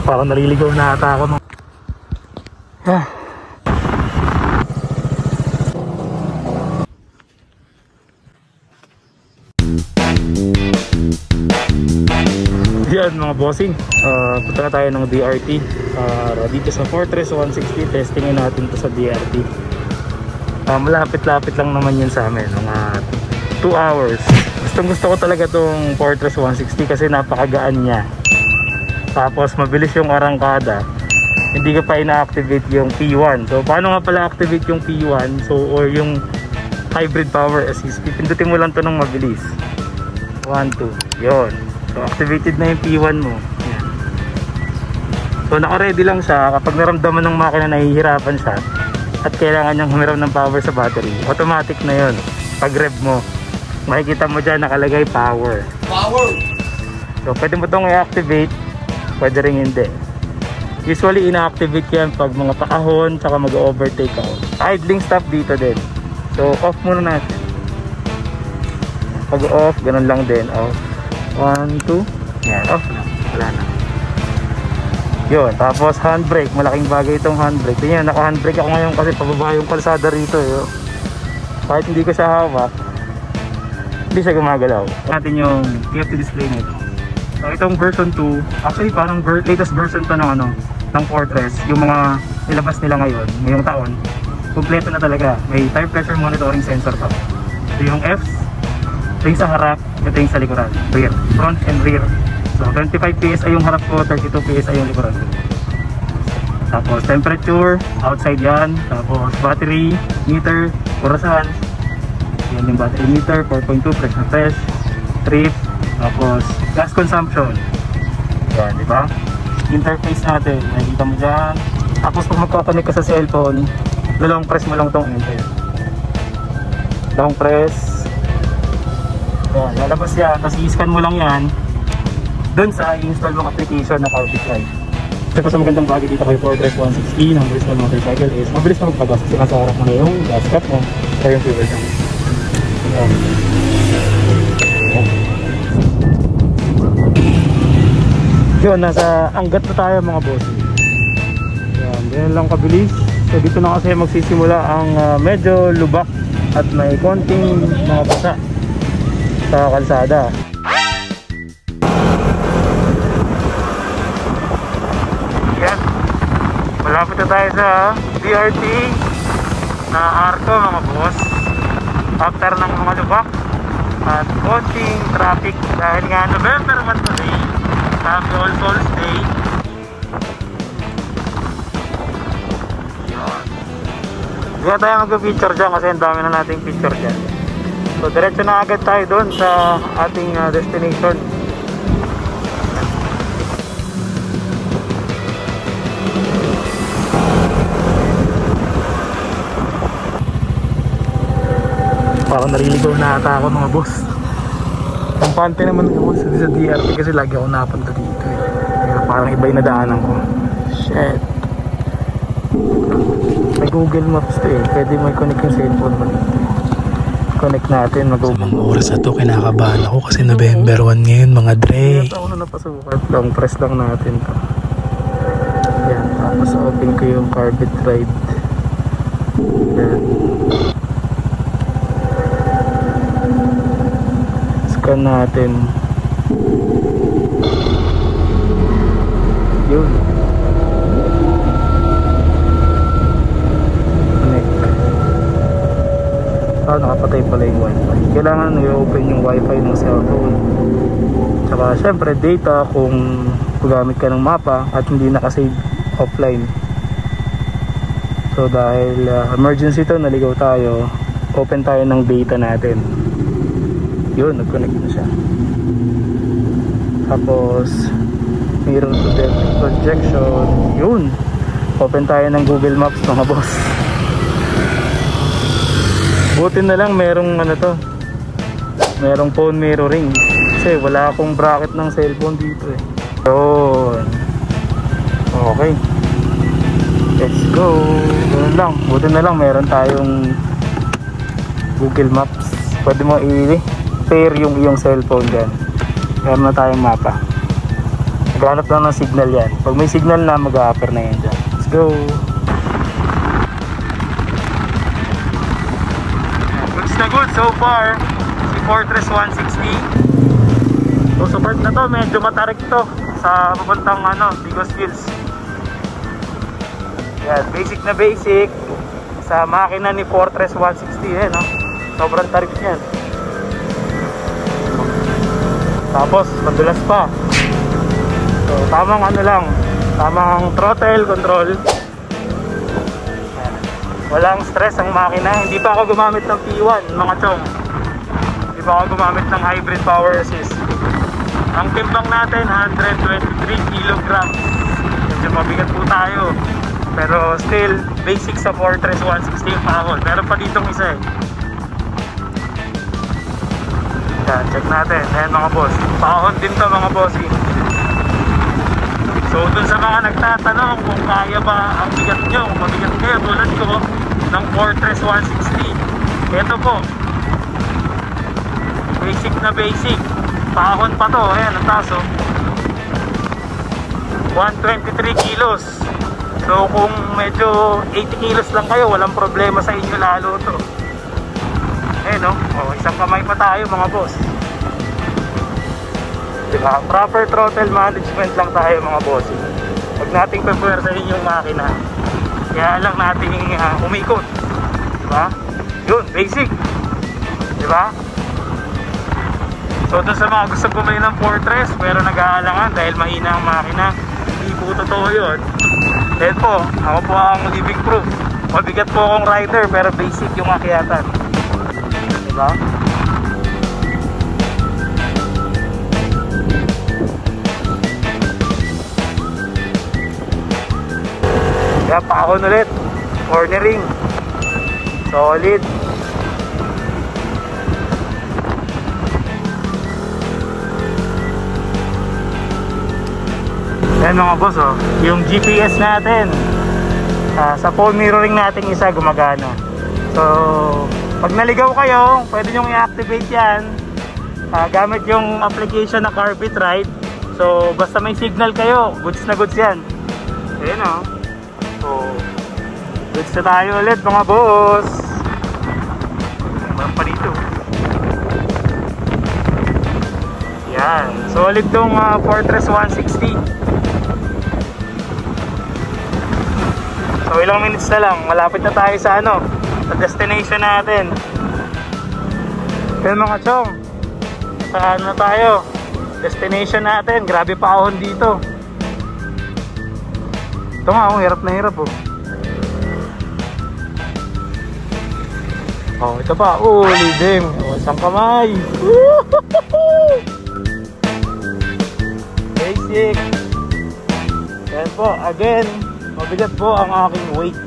Parang naliligaw na ata ako. Yan mga bossing, punta na tayo ng DRT dito sa Fortress 160. Testingin natin to sa DRT. Malapit-lapit lang naman yun sa amin, mga 2 hours. Gusto ko talaga tong Fortress 160 kasi napakagaan niya. Tapos mabilis yung arangkada, hindi ka pa ina-activate yung P1. So paano nga pala activate yung P1 or yung hybrid power assist? Pindutin mo lang to ng mabilis. 1, 2, yun. So activated na yung P1 mo. Yan. So naka-ready lang siya. Kapag naramdaman ng makina nahihirapan siya at kailangan niyang humiram ng power sa battery, automatic na yun. Pag rev mo, makikita mo dyan nakalagay power. So pwede mo itong i-activate, pwede rin hindi. Usually ina-activate yan pag mga paahon tsaka mag-overtake ako. Idling stop dito din. So off muna natin. Pag off, ganun lang din. Off. 1, 2, yan, off na, wala na. Yun, tapos handbrake, malaking bagay itong handbrake. Tingnan, naka-handbrake ako ngayon kasi pababa yung kalsada rito eh. Kahit hindi ko siya hawak, hindi siya gumagalaw. Natin yung TFT display nito. So itong version 2, actually parang latest version to ng Fortress. Yung mga nilabas nila ngayong taon, kompleto na talaga. May tire pressure monitoring sensor pa. So yung F's, ito yung sa harap, ito yung sa likuran, rear, front and rear. So 25 PSI yung harap ko, 32 PSI yung likuran. Tapos temperature, outside yan. Tapos battery, meter, orasan. Yan yung battery meter, 4.2, pressure test, trip. Tapos gas consumption. Yan, di ba? Interface natin, nakikita mo dyan. Tapos pag magkakanik ka sa cellphone, long press mo lang tong enter. Long press. Yan, lalabas yan, tapos i-scan mo lang yan dun sa i-install mong application na Carbit Life. Kasi sa magandang bagay dito kay Fortress 160 ng Bristol motorcycle is mabilis na magpagas kasi nasa harap mo na yung gas cap mo kaya yung fuel tank. Yan. Yun, nasa anggat na tayo mga boss. Yan, ganyan lang kabilis. So dito na kasi magsisimula ang medyo lubak at may konting mga basa sa kalsada. Yan, malapit na tayo sa DRT na Arco mga boss. After ng mga lubak at konting traffic dahil nga November man today, Happy All Souls Day. Hindi tayo mag-picture dyan kasi ang dami na nating picture dyan. So diretso na agad tayo doon sa ating destination. Parang naliligaw na ata ako mga boss. Kampante naman ako sa DRT kasi lagi ako napunta dito eh. Kaya parang iba yung nadaanan ko. Shit. May Google Maps to eh. Pwede may connect yung cellphone mo dito. Connect natin, sa mga oras na to kinakabahan ako kasi November 1 ngayon mga Dre. Ako na napasukat lang, press lang natin to. Yan, tapos open ko yung Carbit Ride. Yan. Scan natin. Yun. Nakapatay pala yung wifi. Kailangan i-open yung wifi ng cellphone. Tsaka syempre data kung gugamit ka ng mapa at hindi nakasave offline. So dahil emergency to, naligaw tayo, open tayo ng data natin. Yun, nag-connect na siya. Tapos mirror to depth projection. Yun, open tayo ng Google Maps mga boss. Buti na lang merong merong phone mirroring kasi wala akong bracket ng cellphone dito eh. Yun. Okay, let's go. Ganun lang, buti na lang meron tayong Google Maps. Pwede mo i-pair yung iyong cellphone dyan. Meron na tayong mapa. Ganap lang ng signal yan. Pag may signal na, mag-a-upper na yan dyan. Let's go! Goods na good so far. Si Fortress 160. So sa part na to, medyo matarik to sa papuntang Bigos Hills. Yan, basic na basic sa makina ni Fortress 160 no? Sobrang tarik yan. Tapos madulas pa. So tamang lang, tamang throttle control. Yan. Walang stress ang makina. Hindi pa ako gumamit ng P1 mga chong. Hindi pa ako gumamit ng hybrid power assist. Ang timbang natin 123 kilograms. Medyo mabigat po tayo. Pero still, basic sa Fortress 160 yung pakahon. Meron pa ditong isa eh. Yan, check natin. Ayan mga boss. Pakahon din to mga bossy. So dun sa mga nagtatanong kung kaya ba ang bigat nyo, kung mabigat kayo tulad ko ng Fortress 160. Ito po. Basic na basic. Pakahon pa to. Ayan, ang taso. 123 kilos. So kung medyo 80 kilos lang kayo, walang problema sa inyo lalo to. Eh no, isang kamay pa tayo mga boss. Diba? Proper throttle management lang tayo mga boss. Huwag nating pagpwersahin yung makina. Kaya lang nating umikot. Diba? Yun, basic. Diba? So doon sa mga gusto bumili ng Fortress pero nag-aalangan dahil mahina ang makina, hindi po totoo yun. Then po, ako po ang living proof. Mabigat po akong rider pero basic yung akyatan. Diba? Kaya pakahon ulit. Cornering. Solid. Yan mga boss yung GPS natin sa phone mirroring natin isa gumagana. So pag naligaw kayo, pwede nyo i-activate yan gamit yung application na Carbit Ride. So basta may signal kayo, goods na goods yan. Ayan so goods na tayo ulit mga boss. Meron pa dito. Yan, solid tong Fortress 160. So ilang minutes na lang, malapit na tayo sa sa destination natin. Pero mga chong, saan na tayo? Destination natin, grabe pakahon dito. Ito nga, hirap na hirap ito pa, lidim. Isang kamay. Basic. Yan po, again, mabigat po ang aking weight.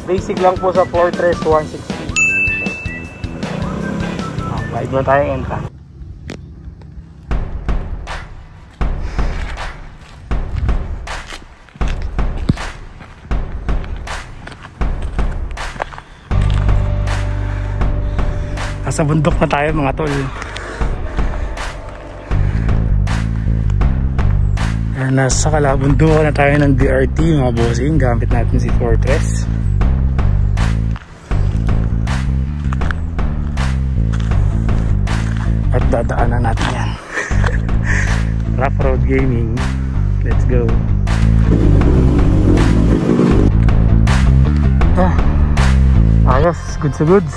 Basic lang po sa Fortress 160. Bike na tayo enta. Nasa bundok na tayo mga tol. Nasa kalabundukan na tayo ng DRT mga bossing. Gamit natin si Fortress. At dadaanan natin yan. Rough Road Gaming. Let's go. Ayos, goods to goods.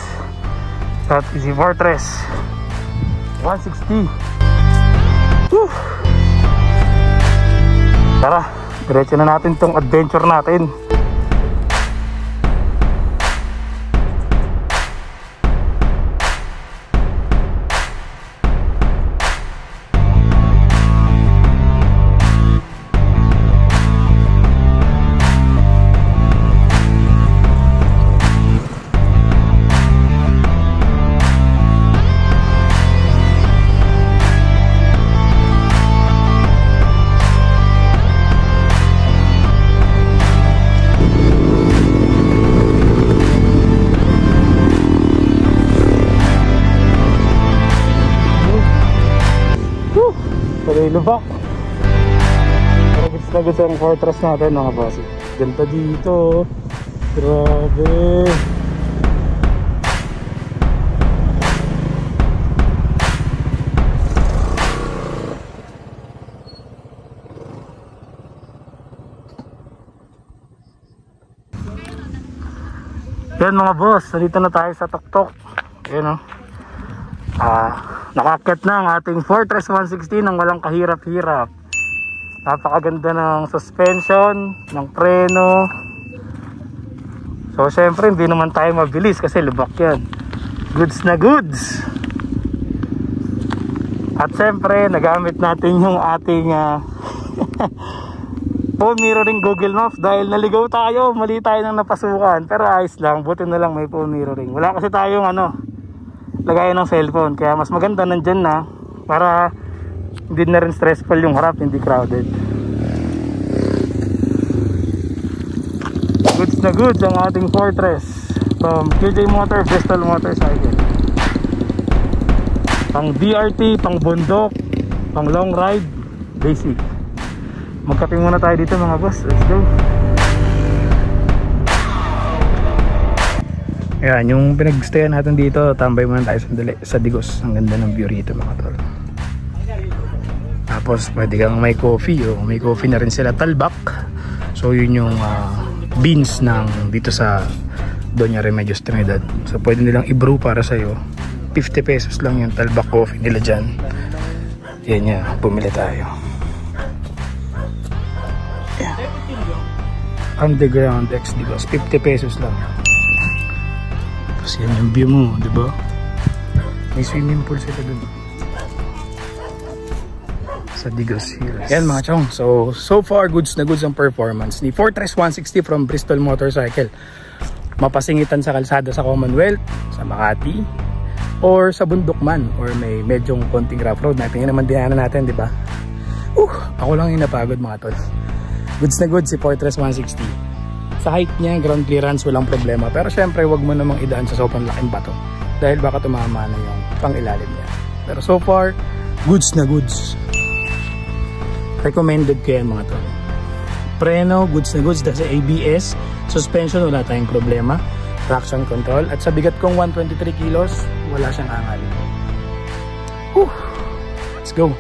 That is si Fortress 160. Woo! Tara, diretso na natin tong adventure natin. na goods ang Fortress natin mga boss. Ganda dito. Grabe. Yan mga boss, nandito na tayo sa tuktok. Ayan o. Nakakit na ang ating Fortress 160 ng walang kahirap-hirap. Napakaganda ng suspension, ng preno. So syempre hindi naman tayo mabilis kasi lubak yan. Goods na goods. At syempre nagamit natin yung ating phone mirroring Google Maps dahil naligaw tayo, mali tayo nang napasukan. Pero ayos lang, buti na lang may phone mirroring. Wala kasi tayong lagayan ng cellphone, kaya mas maganda nandyan na para hindi na rin stressful yung harap, hindi crowded. Goods na goods ang ating Fortress from QJ Motor, Bristol Motorcycle. Pang BRT, pang bundok, pang long ride, basic. Magkape muna tayo dito mga boss. Let's go. Ayan, yung pinagstayan natin dito, tambay muna tayo sandali sa Digos. Ang ganda ng view rito mga tol. Tapos pwede kang may coffee, may coffee na rin sila, Talbak. So yun yung beans ng dito sa Doña Remedios Trinidad. So pwede nilang i-brew para sa'yo. 50 pesos lang yung Talbak coffee nila dyan. Yan yan, bumili tayo. Yan. Underground X Digos, 50 pesos lang. Tapos yan yung view mo, diba? May swimming pool sila dun sa Digos Hills. Yan mga chong, so far goods na goods ang performance ni Fortress 160 from Bristol Motorcycle. Mapasingitan sa kalsada sa Commonwealth, sa Makati, or sa bundok man, or may medyong konting rough road. Tingnan naman dinaanan natin, diba? Ako lang yung napagod mga tol. Goods na goods si Fortress 160. Sa height niya, ground clearance, walang problema. Pero syempre, wag mo namang idaan sa sobrang laking bato dahil baka tumama na yung pang-ilalim niya. Pero so far, goods na goods. Recommended ko yan mga tol. Preno, goods na goods. Kasi ABS, suspension, wala tayong problema. Traction control. At sa bigat kong 123 kilos, wala siyang angal. Let's go.